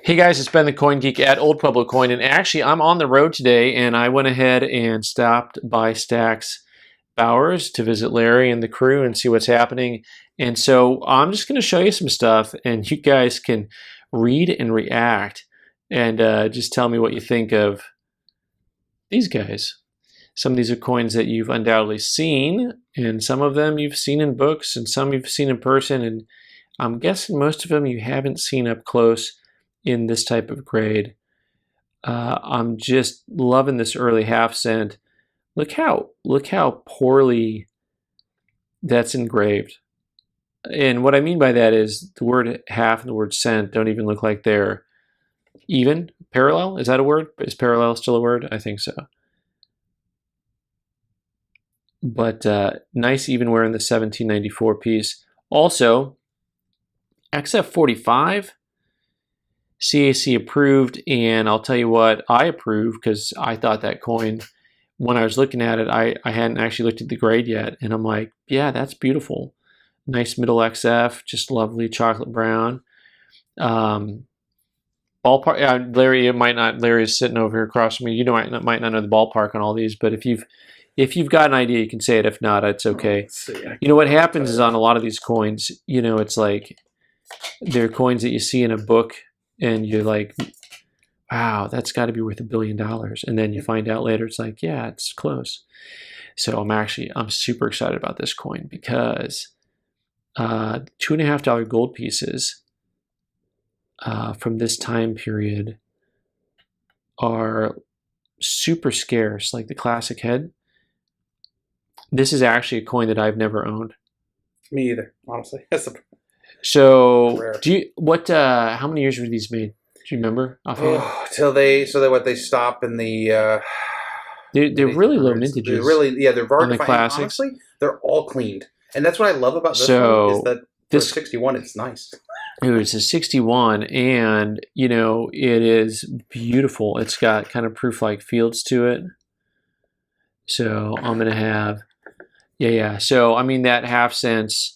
Hey guys, it's Ben the Coin Geek at Old Pueblo Coin, and actually I'm on the road today, and I went ahead and stopped by Stack's Bowers to visit Larry and the crew and see what's happening. And so I'm just going to show you some stuff, and you guys can read and react, and just tell me what you think of these guys. Some of these are coins that you've undoubtedly seen, and some of them you've seen in books, and some you've seen in person, and I'm guessing most of them you haven't seen up close in this type of grade. I'm just loving this early half cent. Look how poorly that's engraved. And what I mean by that is the word half and the word cent don't even look like they're even. Parallel? Is that a word? Is parallel still a word? I think so. But nice even wear in the 1794 piece. Also, XF45. CAC approved, and I'll tell you what, I approve because I thought that coin, when I was looking at it, I hadn't actually looked at the grade yet, and I'm like, yeah, that's beautiful. Nice middle XF, just lovely chocolate brown. Ballpark, Larry, Larry is sitting over here across from me. You might not know the ballpark on all these, but if you've got an idea, you can say it. If not, it's okay. You know what happens is on a lot of these coins, you know, it's like they're coins that you see in a book, and you're like, wow, that's got to be worth $1 billion. And then you find out later, it's like, yeah, it's close. So I'm super excited about this coin because $2.50 gold pieces from this time period are super scarce, like the classic head. This is actually a coin that I've never owned. Me either, honestly. So, how many years were these made? Do you remember offhand? They stop in the. They're really low mintages. They're hard to find. Honestly, they're all cleaned, and that's what I love about this one is that this 61, it's nice. It's a 61, and you know it is beautiful. It's got kind of proof-like fields to it. So I'm gonna have, yeah. So I mean that half cent's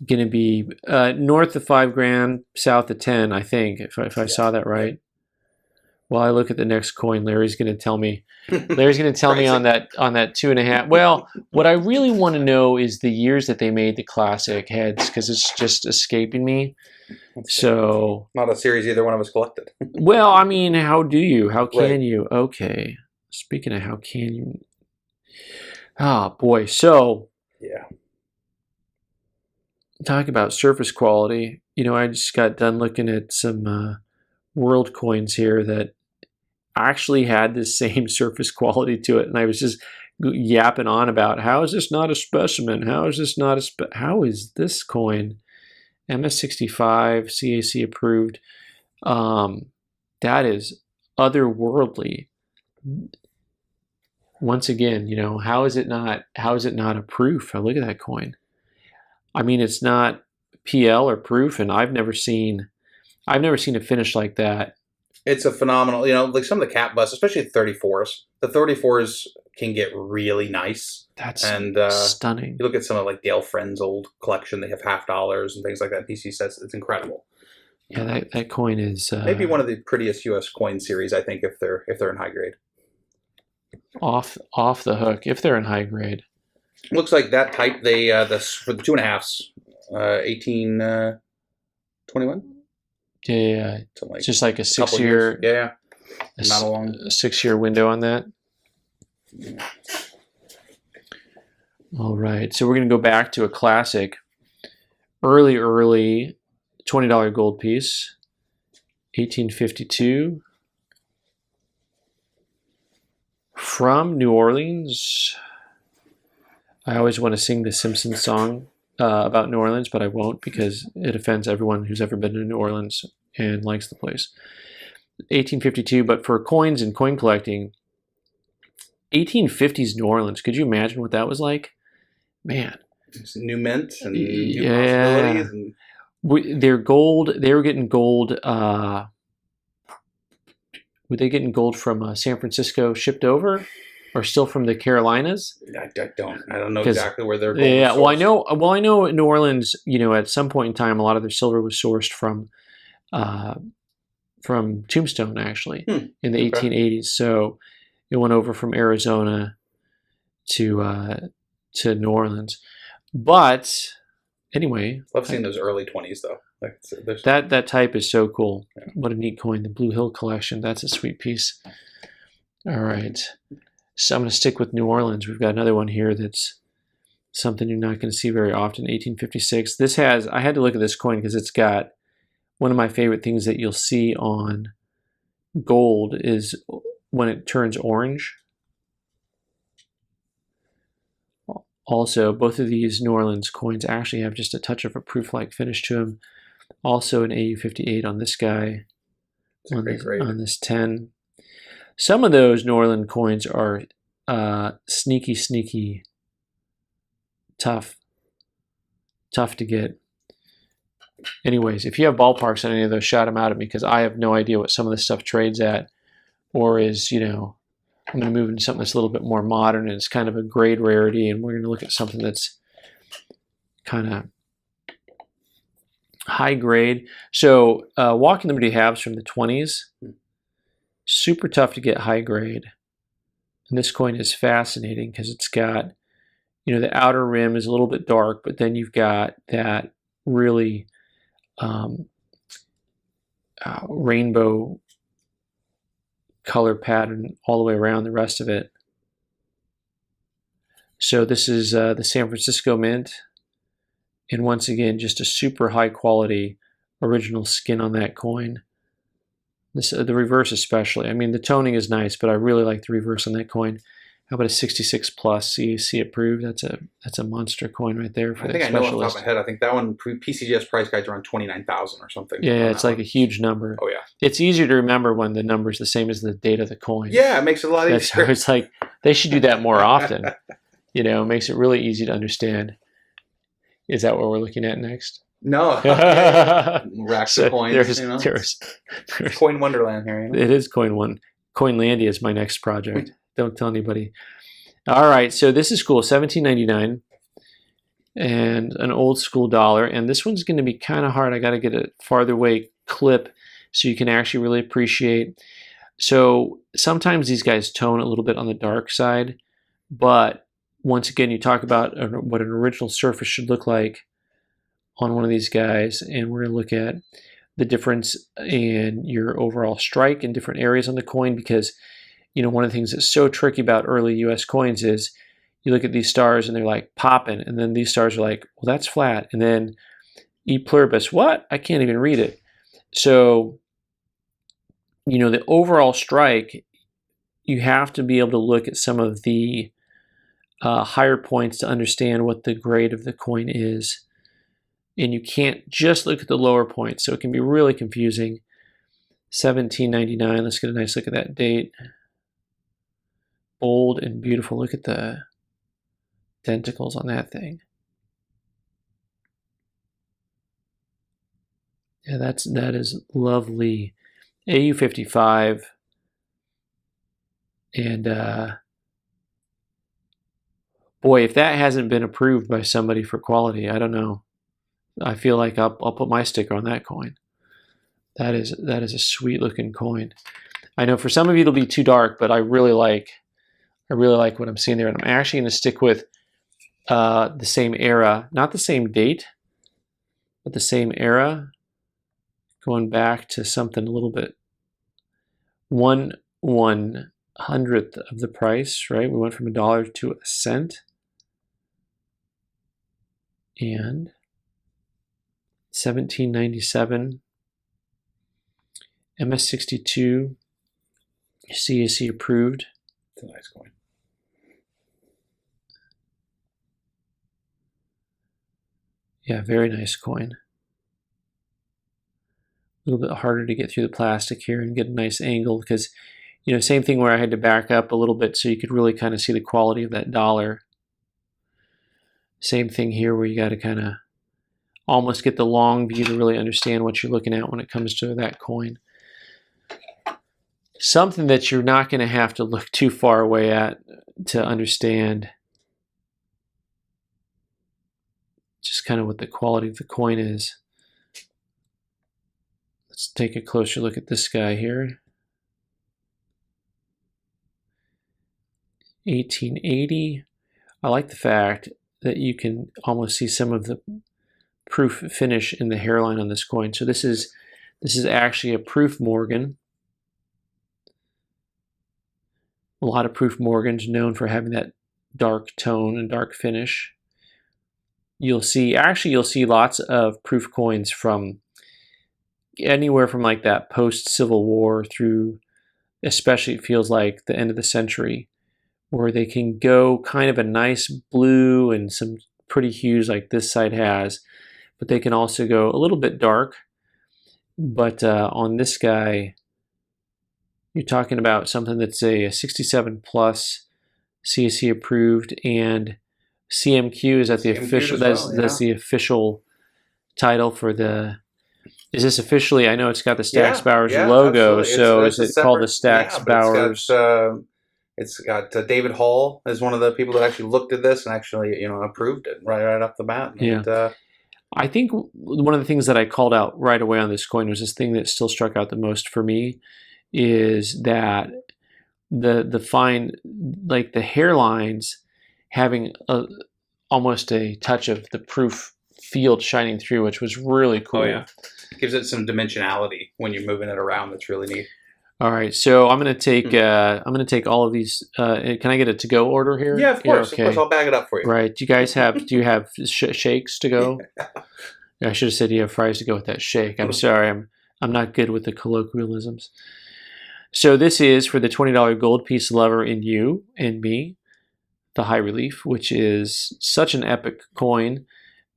going to be north of $5,000, south of 10, I think, if I saw that right. While I look at the next coin, Larry's going to tell me. Larry's going to tell me on that 2.5. Well, what I really want to know is the years that they made the classic heads, because it's just escaping me. So not a series either one of us collected. Well, I mean, how do you? How can you? Okay. Speaking of how can you? Oh boy. So yeah. Talk about surface quality. You know, I just got done looking at some world coins here that actually had the same surface quality to it, and I was just yapping on about how is this not a specimen? How is this not a how is this coin MS65 CAC approved? That is otherworldly. Once again, you know, how is it not a proof? Look at that coin. I mean, it's not PL or proof, and I've never seen a finish like that. It's a phenomenal, you know, like some of the cap busts, especially the 34s. The 34s can get really nice. That's stunning. You look at some of like Dale Friend's old collection; they have $50 and things like that. PC says it's incredible. Yeah, that coin is maybe one of the prettiest U.S. coin series. I think if they're in high grade. Off the hook if they're in high grade. Looks like that type they for the 2.5s, 1821. Yeah. Like it's just like a 6-year. Yeah. Not a long 6-year window on that. All right, so we're gonna go back to a classic, early $20 gold piece, 1852, from New Orleans. I always want to sing the Simpsons song about New Orleans, but I won't because it offends everyone who's ever been to New Orleans and likes the place. 1852, but for coins and coin collecting, 1850s New Orleans, could you imagine what that was like? Man. It's new mint and new possibilities. And they're gold. They were getting gold. Were they getting gold from San Francisco shipped over? Or still from the Carolinas? I don't know exactly where they're going. Yeah, well, I know New Orleans, you know, at some point in time, a lot of their silver was sourced from from Tombstone, actually, in the Okay. 1880s. So it went over from Arizona to New Orleans. But anyway, Love seeing those early 20s though. Like there's that type is so cool. Yeah. What a neat coin. The Blue Hill collection. That's a sweet piece. All right. So I'm going to stick with New Orleans. We've got another one here that's something you're not going to see very often. 1856. This has, I had to look at this coin because it's got one of my favorite things that you'll see on gold is when it turns orange. Also, both of these New Orleans coins actually have just a touch of a proof-like finish to them. Also an AU58 on this guy, on this 10. Some of those New Orleans coins are sneaky tough to get. Anyways, if you have ballparks on any of those, shout them out at me because I have no idea what some of this stuff trades at or is, you know, I'm going to move into something that's a little bit more modern and it's kind of a grade rarity, and we're going to look at something that's kind of high grade. So Walking Liberty Halves from the 20s, super tough to get high grade. And this coin is fascinating because it's got, you know, the outer rim is a little bit dark, but then you've got that really rainbow color pattern all the way around the rest of it. So this is the San Francisco Mint. And once again, just a super high quality original skin on that coin. This, the reverse especially. I mean, the toning is nice, but I really like the reverse on that coin. How about a 66 plus CAC approved? That's a monster coin right there for I that think I know off the specialist. top of my head. I think that one PCGS price guide's around 29,000 or something. Yeah, it's like a huge number. Oh yeah. It's easier to remember when the number's the same as the date of the coin. Yeah, it makes it a lot easier. So it's like they should do that more often. You know, it makes it really easy to understand. Is that what we're looking at next? No. Racks of coins. There's Coin Wonderland here. You know? It is Coinlandia is my next project. Don't tell anybody. All right, so this is cool. $17.99 and an old school dollar. And this one's going to be kind of hard. I got to get a farther away clip so you can actually really appreciate. So sometimes these guys tone a little bit on the dark side, but once again, you talk about what an original surface should look like on one of these guys, and we're going to look at the difference in your overall strike in different areas on the coin, because you know, one of the things that's so tricky about early US coins is you look at these stars and they're like popping, and then these stars are like, well, that's flat, and then E pluribus, what? I can't even read it. So, you know, the overall strike, you have to be able to look at some of the higher points to understand what the grade of the coin is. And you can't just look at the lower points, so it can be really confusing. $17.99, let's get a nice look at that date. Bold and beautiful. Look at the denticles on that thing. Yeah, that is lovely. AU55. And boy, if that hasn't been approved by somebody for quality, I don't know. I feel like I'll put my sticker on that coin. That is a sweet looking coin. I know for some of you it'll be too dark, but I really like what I'm seeing there. And I'm actually going to stick with the same era, not the same date, but the same era, going back to something a little bit 1/100th of the price, right? We went from $1 to a cent. And 1797, MS62, CAC approved. It's a nice coin. Yeah, very nice coin. A little bit harder to get through the plastic here and get a nice angle because, you know, same thing where I had to back up a little bit so you could really kind of see the quality of that dollar. Same thing here where you got to kind of almost get the long view to really understand what you're looking at when it comes to that coin. Something that you're not going to have to look too far away at to understand just kind of what the quality of the coin is. Let's take a closer look at this guy here. 1880. I like the fact that you can almost see some of the proof finish in the hairline on this coin. So this is actually a proof Morgan. A lot of proof Morgans known for having that dark tone and dark finish. You'll see lots of proof coins from anywhere from like that post-Civil War through, especially it feels like the end of the century, where they can go kind of a nice blue and some pretty hues like this side has, but they can also go a little bit dark. But on this guy, you're talking about something that's a 67 plus CAC approved, and CMQ is that the official? That's the official title for the. Is this officially? I know it's got the Stax Bowers logo, so is it called the Stax Bowers? It's got David Hall as one of the people that actually looked at this and actually approved it right off the bat. And, I think one of the things that I called out right away on this coin was this thing that still struck out the most for me is that the fine, like the hairlines having almost a touch of the proof field shining through, which was really cool. Oh yeah, gives it some dimensionality when you're moving it around. That's really neat. All right, so I'm gonna take all of these. Can I get a to-go order here? Yeah, of course. Okay. Of course, I'll bag it up for you. Right. Do you have shakes to go? Yeah. I should have said you have fries to go with that shake. I'm sorry. I'm not good with the colloquialisms. So this is for the $20 gold piece lover in you and me, the high relief, which is such an epic coin,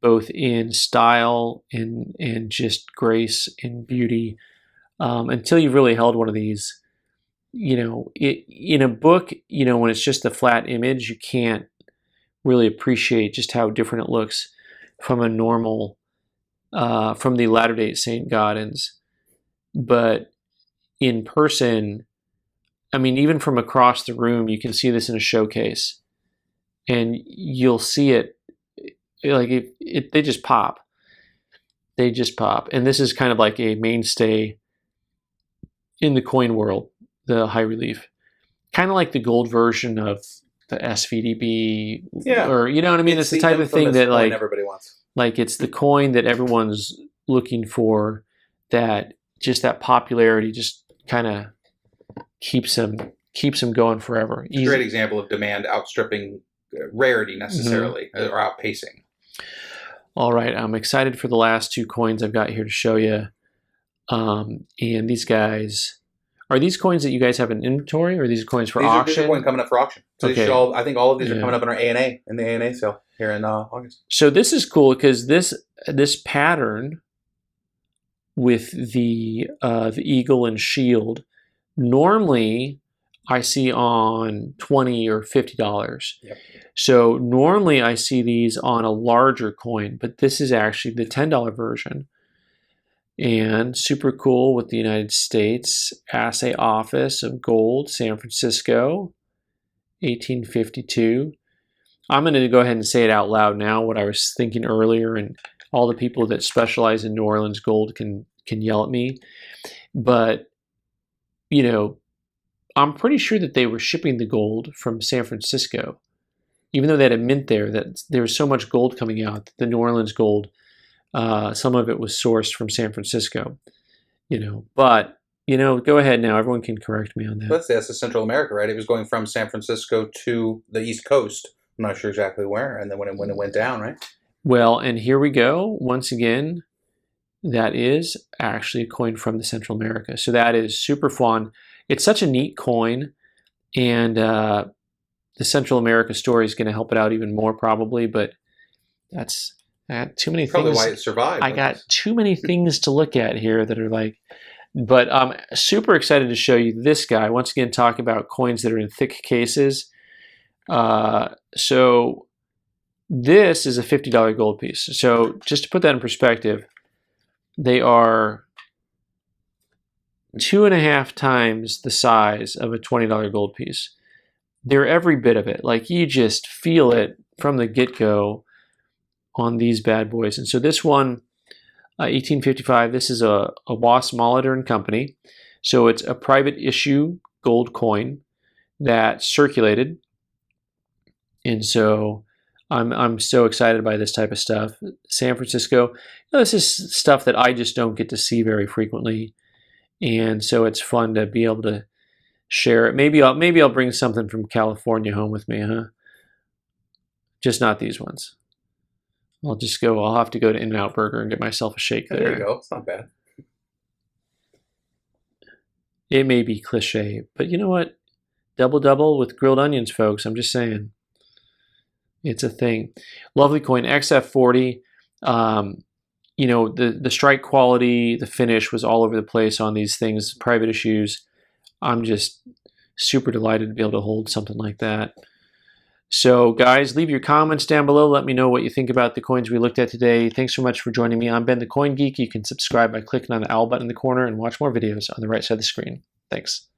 both in style and just grace and beauty. Until you've really held one of these, in a book, when it's just a flat image, you can't really appreciate just how different it looks from a normal, from the Latter-day Saint Gaudens. But in person, I mean, even from across the room, you can see this in a showcase, and you'll see it like they just pop. They just pop, and this is kind of like a mainstay in the coin world, the high relief, kind of like the gold version of the SVDB, or you know what I mean. It's the type of thing that like everybody wants. Like it's the coin that everyone's looking for. That just that popularity just kind of keeps them going forever. It's a great example of demand outstripping rarity necessarily, or outpacing. All right, I'm excited for the last two coins I've got here to show you. And these guys, are these coins that you guys have in inventory, or are these coins for auction? These are coins coming up for auction. So I think all of these are coming up in our ANA, in the ANA sale here in August. So this is cool because this pattern with the eagle and shield, normally I see on $20 or $50. Yep. So normally I see these on a larger coin, but this is actually the $10 version. And super cool with the United States Assay Office of Gold, San Francisco, 1852. I'm going to go ahead and say it out loud now, what I was thinking earlier, and all the people that specialize in New Orleans gold can yell at me. But, I'm pretty sure that they were shipping the gold from San Francisco, even though they had a mint there, that there was so much gold coming out that the New Orleans gold, some of it was sourced from San Francisco, but, go ahead now. Everyone can correct me on that. Let's say that's Central America, right? It was going from San Francisco to the East Coast. I'm not sure exactly where. And then when it went down, right? Well, and here we go. Once again, that is actually a coin from the Central America. So that is super fun. It's such a neat coin. And the Central America story is going to help it out even more probably, but that's... I got too many Probably things. Why it survived. I got too many things to look at here that are like, but I'm super excited to show you this guy. Once again, talking about coins that are in thick cases. So this is a $50 gold piece. So just to put that in perspective, they are 2.5 times the size of a $20 gold piece. They're every bit of it. Like you just feel it from the get-go on these bad boys. And so this one, 1855. This is a Wass Molitor and Company. So it's a private issue gold coin that circulated. And so I'm so excited by this type of stuff. San Francisco, this is stuff that I just don't get to see very frequently. And so it's fun to be able to share it. Maybe I'll bring something from California home with me, huh? Just not these ones. I'll have to go to In-N-Out Burger and get myself a shake there. There you go. It's not bad. It may be cliche, but you know what? Double with grilled onions, folks. I'm just saying. It's a thing. Lovely coin, XF40. The strike quality, the finish was all over the place on these things, private issues. I'm just super delighted to be able to hold something like that. So guys, leave your comments down below. Let me know what you think about the coins we looked at today. Thanks so much for joining me. I'm Ben the Coin Geek. You can subscribe by clicking on the owl button in the corner and watch more videos on the right side of the screen. Thanks.